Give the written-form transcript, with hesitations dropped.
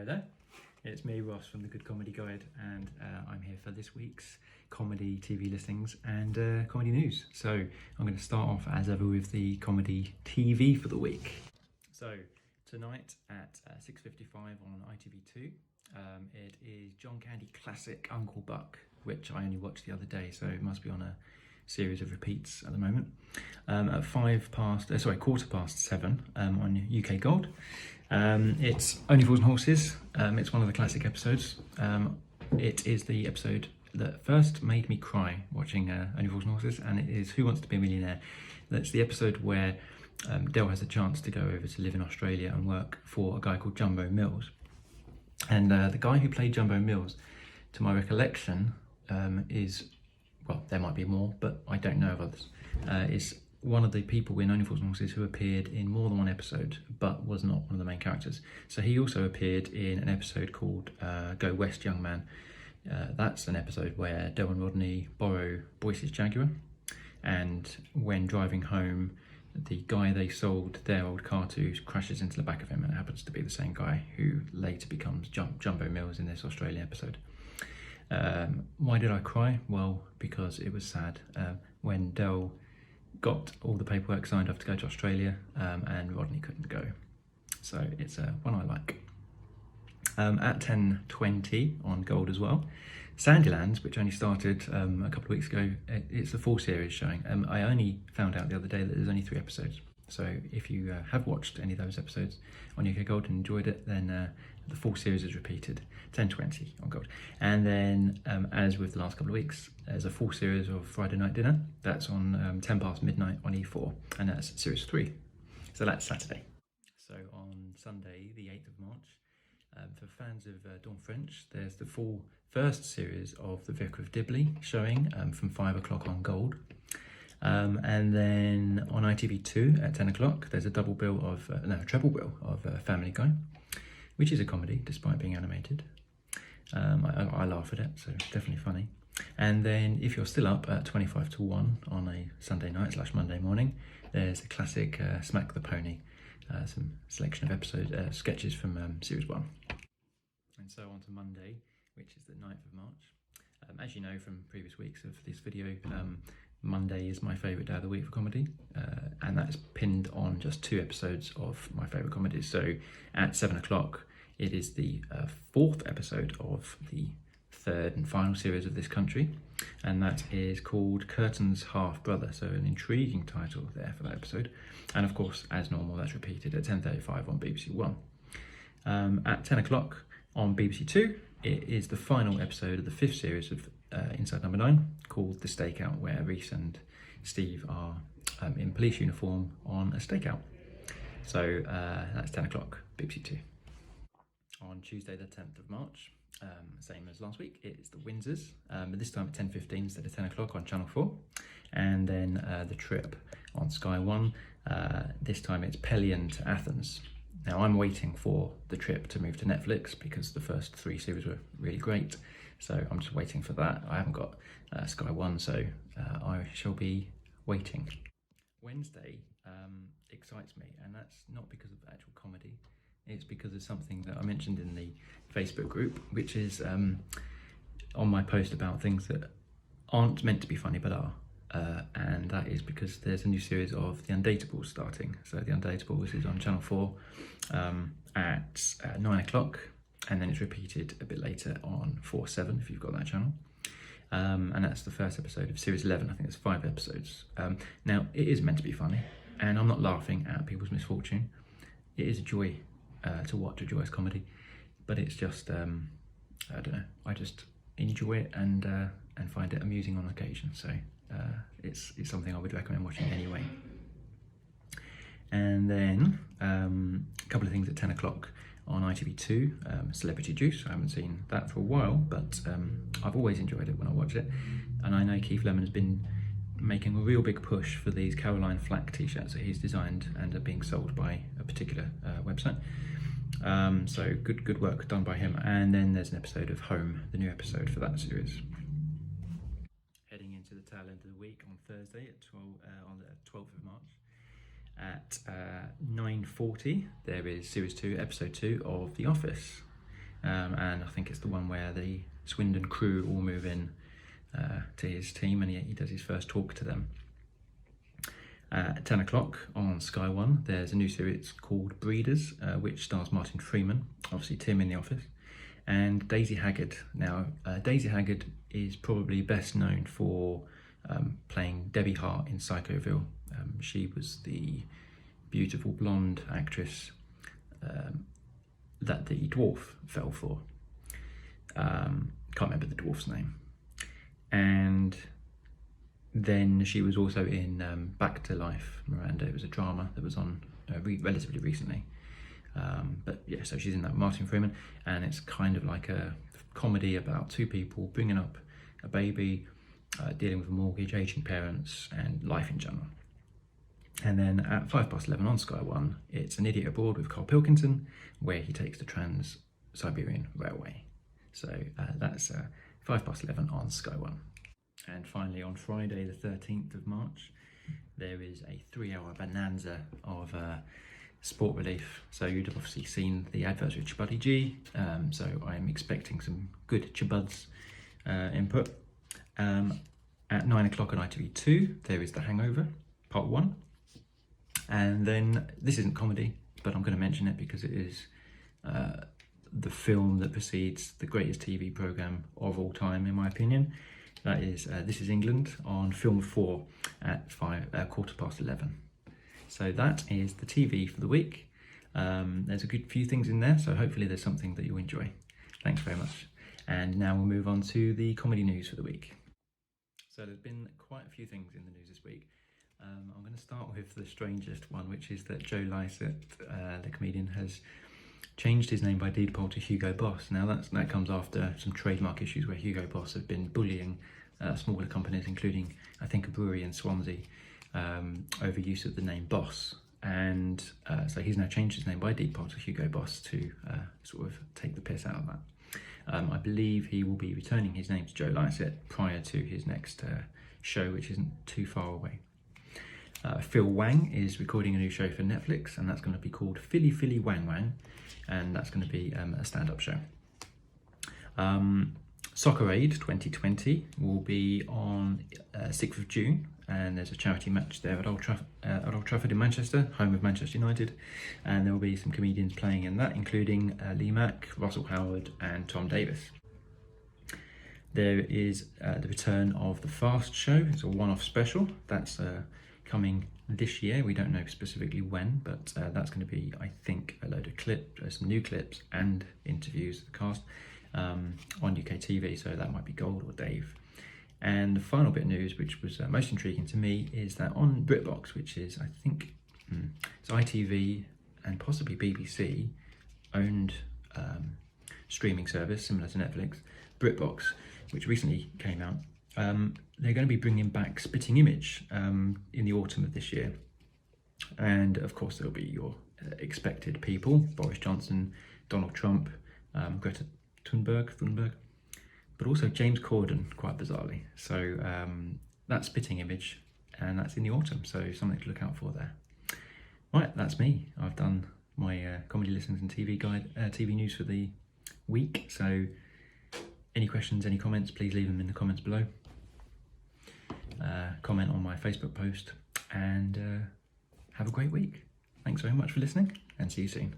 Hello there, it's me Ross from the Good Comedy Guide, and I'm here for this week's comedy TV listings and comedy news. So I'm going to start off as ever with the comedy TV for the week. So tonight at 6:55 on ITV2, it is John Candy classic Uncle Buck, which I only watched the other day, so it must be on a series of repeats at the moment. At 7:15 on UK Gold. It's Only Fools and Horses. It's one of the classic episodes. It is the episode that first made me cry watching Only Fools and Horses, and it is Who Wants to Be a Millionaire. That's the episode where Del has a chance to go over to live in Australia and work for a guy called Jumbo Mills. And the guy who played Jumbo Mills, to my recollection, is, well, there might be more, but I don't know of others, is one of the people in Only Fools and Horses who appeared in more than one episode, but was not one of the main characters. So he also appeared in an episode called Go West, Young Man. That's an episode where Del and Rodney borrow Boyce's Jaguar, and when driving home, the guy they sold their old car to crashes into the back of him, and it happens to be the same guy who later becomes Jumbo Mills in this Australian episode. Why did I cry? Well, because it was sad when Del got all the paperwork signed off to go to Australia, and Rodney couldn't go. So it's one I like. At 10:20 on Gold as well, Sandylands, which only started a couple of weeks ago, it's a full series showing. I only found out the other day that there's only 3 episodes. So if you have watched any of those episodes on UK Gold and enjoyed it, then the full series is repeated, 10:20 on Gold. And then, as with the last couple of weeks, there's a full series of Friday Night Dinner. That's on 10 past midnight on E4, and that's series 3. So that's Saturday. So on Sunday, the 8th of March, for fans of Dawn French, there's the full first series of The Vicar of Dibley showing from 5 o'clock on Gold. And then on ITV2 at 10 o'clock, there's a treble bill of Family Guy, which is a comedy despite being animated. I laugh at it, so definitely funny. And then if you're still up at 25 to 1 on a Sunday night / Monday morning, there's a classic Smack the Pony, some selection of sketches from series 1. And so on to Monday, which is the 9th of March. As you know from previous weeks of this video, Monday is my favourite day of the week for comedy, and that's pinned on just 2 episodes of my favourite comedies. So at 7 o'clock, it is the 4th episode of the 3rd and final series of This Country, and that is called Curtin's Half Brother. So an intriguing title there for that episode. And of course, as normal, that's repeated at 10:35 on BBC One. At 10 o'clock on BBC Two, it is the final episode of the 5th series of Inside Number 9, called The Stakeout, where Reese and Steve are in police uniform on a stakeout. So that's 10 o'clock, BBC Two. On Tuesday the 10th of March, same as last week, it's the WINDSORS, but this time at 10:15 instead of 10 o'clock on Channel 4. And then The Trip on Sky 1, this time it's Pelion to Athens. Now I'm waiting for The Trip to move to Netflix because the first 3 series were really great. So I'm just waiting for that. I haven't got Sky 1, so I shall be waiting. Wednesday excites me, and that's not because of actual comedy. It's because of something that I mentioned in the Facebook group, which is on my post about things that aren't meant to be funny but are. And that is because there's a new series of The Undateables starting. So The Undateables is on Channel 4 at 9 o'clock, and then it's repeated a bit later on 4/7 if you've got that channel. And that's the first episode of series 11. I think it's 5 episodes. Now, it is meant to be funny, and I'm not laughing at people's misfortune. It is a joy to watch a joyous comedy, but it's just, I don't know, I just enjoy it and find it amusing on occasion. So it's something I would recommend watching anyway. And then a couple of things at 10 o'clock on ITV2, Celebrity Juice. I haven't seen that for a while, but I've always enjoyed it when I watch it. And I know Keith Lemon has been making a real big push for these Caroline Flack t-shirts that he's designed and are being sold by a particular website. So good work done by him. And then there's an episode of Home, the new episode for that series. Heading into the tail end of the week on Thursday at on the 12th of March. At 9:40, there is Series 2, Episode 2 of The Office. and I think it's the one where the Swindon crew all move in to his team, and he does his first talk to them. At 10 o'clock on Sky One, there's a new series called Breeders, which stars Martin Freeman, obviously Tim in The Office, and Daisy Haggard. Now, Daisy Haggard is probably best known for playing Debbie Hart in Psychoville. She was the beautiful blonde actress that the dwarf fell for. Can't remember the dwarf's name. And then she was also in Back to Life, Miranda. It was a drama that was on relatively recently. But yeah, so she's in that, Martin Freeman, and it's kind of like a comedy about two people bringing up a baby, dealing with a mortgage, aging parents, and life in general. And then at 11:05 on Sky One, it's An Idiot Abroad with Carl Pilkington, where he takes the Trans-Siberian Railway. So that's 11:05 on Sky One. And finally, on Friday, the 13th of March, there is a 3-hour bonanza of sport relief. So you'd have obviously seen the adverts with Chibuddy G, so I'm expecting some good Chibuds input. At 9 o'clock on ITV2, there is The Hangover, Part 1. And then, this isn't comedy, but I'm going to mention it because it is the film that precedes the greatest TV programme of all time, in my opinion. That is This Is England on Film 4 at 11:15. So that is the TV for the week. There's a good few things in there, so hopefully there's something that you'll enjoy. Thanks very much. And now we'll move on to the comedy news for the week. So there's been quite a few things in the news this week. I'm going to start with the strangest one, which is that Joe Lycett, the comedian, has changed his name by deed poll to Hugo Boss. Now that comes after some trademark issues where Hugo Boss have been bullying smaller companies, including I think a brewery in Swansea, over use of the name Boss. And so he's now changed his name by deed poll to Hugo Boss to sort of take the piss out of that. I believe he will be returning his name to Joe Lycett prior to his next show, which isn't too far away. Phil Wang is recording a new show for Netflix, and that's going to be called Philly Philly Wang Wang, and that's going to be a stand-up show. Soccer Aid 2020 will be on 6th of June, and there's a charity match there at Old Trafford in Manchester, home of Manchester United, and there will be some comedians playing in that, including Lee Mack, Russell Howard and Tom Davis. There is the return of The Fast Show. It's a one-off special that's coming this year. We don't know specifically when, but that's going to be, I think, a load of clips, some new clips and interviews of the cast on UK TV, so that might be Gold or Dave. And the final bit of news, which was most intriguing to me, is that on BritBox, which is, I think, it's ITV and possibly BBC owned streaming service similar to Netflix, BritBox, which recently came out, they're going to be bringing back Spitting Image in the autumn of this year. And of course there'll be your expected people, Boris Johnson, Donald Trump, Greta Thunberg, but also James Corden, quite bizarrely. So that's Spitting Image, and that's in the autumn, so something to look out for there. Right, that's me. I've done my comedy listens and TV news for the week. So any questions, any comments, please leave them in the comments below. Comment on my Facebook post, and have a great week. Thanks very much for listening, and see you soon.